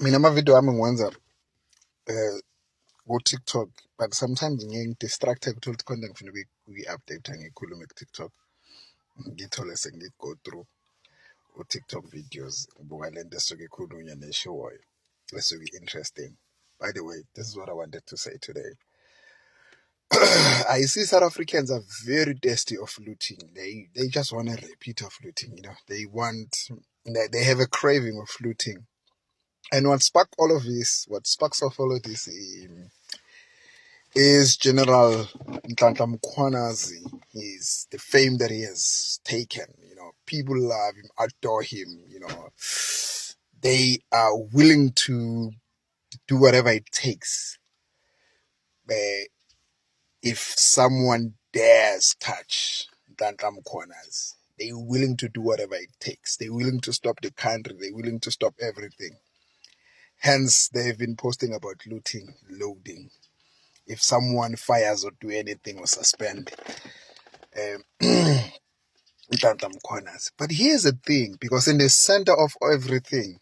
Mina ama-video ami ngiwenza ku-TikTok, but sometimes ngidistracted kuthola ukuthi khona ngifuna ukuyi-update ngikhulume ku-TikTok, ngithole sengi-go through u-TikTok videos ngibuka lento esuke ikhulunywa neshiwoyo esuke interesting. By the way, this is what I wanted to say today. I see South Africans are very thirsty of looting. They just want a repeat of looting, they have a craving of looting. And what sparked all of this, what sparks off all of this is General Nhlanhla Mkhwanazi. Is the fame that he has taken. People love him, adore him. They are willing to do whatever it takes. If someone dares touch Nhlanhla Mkhwanazi, they're willing to do whatever it takes. They're willing to stop the country. They're willing to stop everything. Hence, they've been posting about looting, loading. If someone fires or do anything or suspend Nhlanhla Mkhwanazi. But here's the thing, because in the center of everything,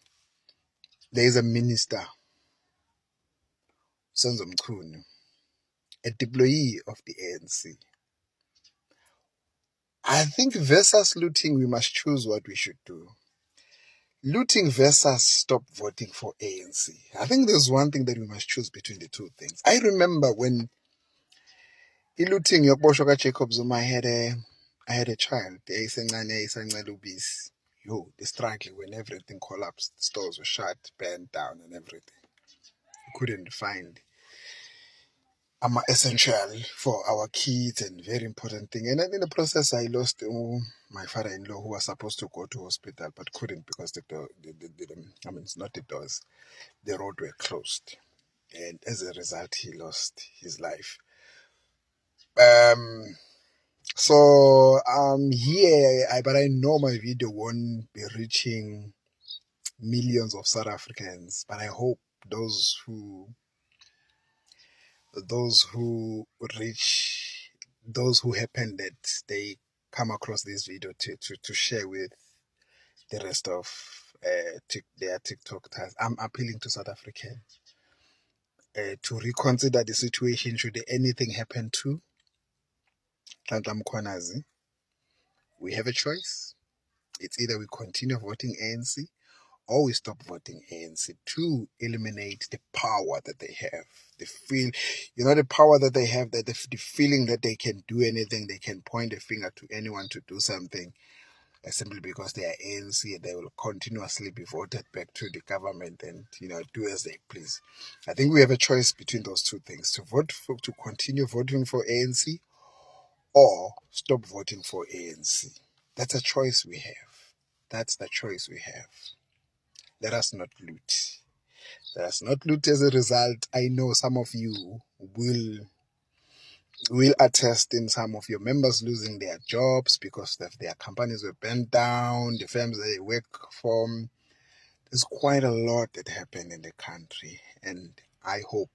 there is a minister, Senzo Mchunu, a deployee of the ANC. I think versus looting, we must choose what we should do. Looting versus stop voting for ANC. I think there's one thing that we must choose between the two things. I remember when looting Yokboshoka Jacob Zuma, I had a child, the struggle when everything collapsed, stores were shut, burned down and everything. We couldn't find essential for our kids and very important thing. And in the process, I lost my father-in-law who was supposed to go to hospital but couldn't because it's not the doors. The road were closed. And as a result, he lost his life. So here, but I know my video won't be reaching millions of South Africans, but I hope those who happen that they come across this video to share with the rest of their TikTok tasks. I'm appealing to South Africans to reconsider the situation should anything happen to Nhlanhla Mkhwanazi. We have a choice. It's either we continue voting ANC or we stop voting ANC to eliminate the power that they have. The power that they have, that the feeling that they can do anything, they can point a finger to anyone to do something, simply because they are ANC and they will continuously be voted back to the government and do as they please. I think we have a choice between those two things: to continue voting for ANC or stop voting for ANC. That's a choice we have. That's the choice we have. Let us not loot. Let us not loot as a result. I know some of you will attest in some of your members losing their jobs because their companies were burnt down, the firms they work for. There's quite a lot that happened in the country, and I hope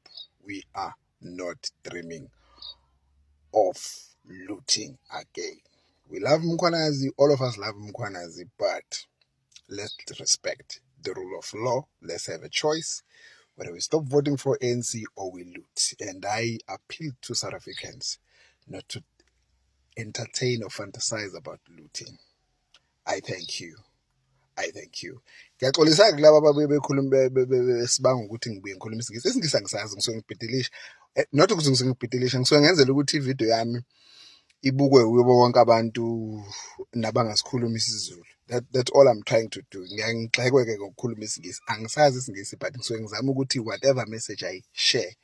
we are not dreaming of looting again. We love Mkhwanazi, all of us love Mkhwanazi, but let's respect the rule of law. Let's have a choice whether we stop voting for ANC or we loot. And I appeal to South Africans not to entertain or fantasize about looting. I thank you. Ngiyaxolisa kulabo ababuye bekhuluma sibanga ukuthi ngibuye ngikhuluma isingisi. Isingisi angisazi, ngisuke ngibhidlisha. Not ukuthi ngisuke ngibhidlisha, ngisuke ngenzela ukuthi ivideo yami ibukwe yibo bonke abantu nabangasikhuluma isiZulu. That's all I'm trying to do. Ngiyangixekwe-ke ngokukhuluma isingisi. Angisazi isingisi, but ngisuke ngizama ukuthi whatever message I share,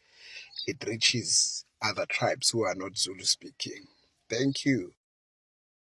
it reaches other tribes who are not Zulu speaking. Thank you.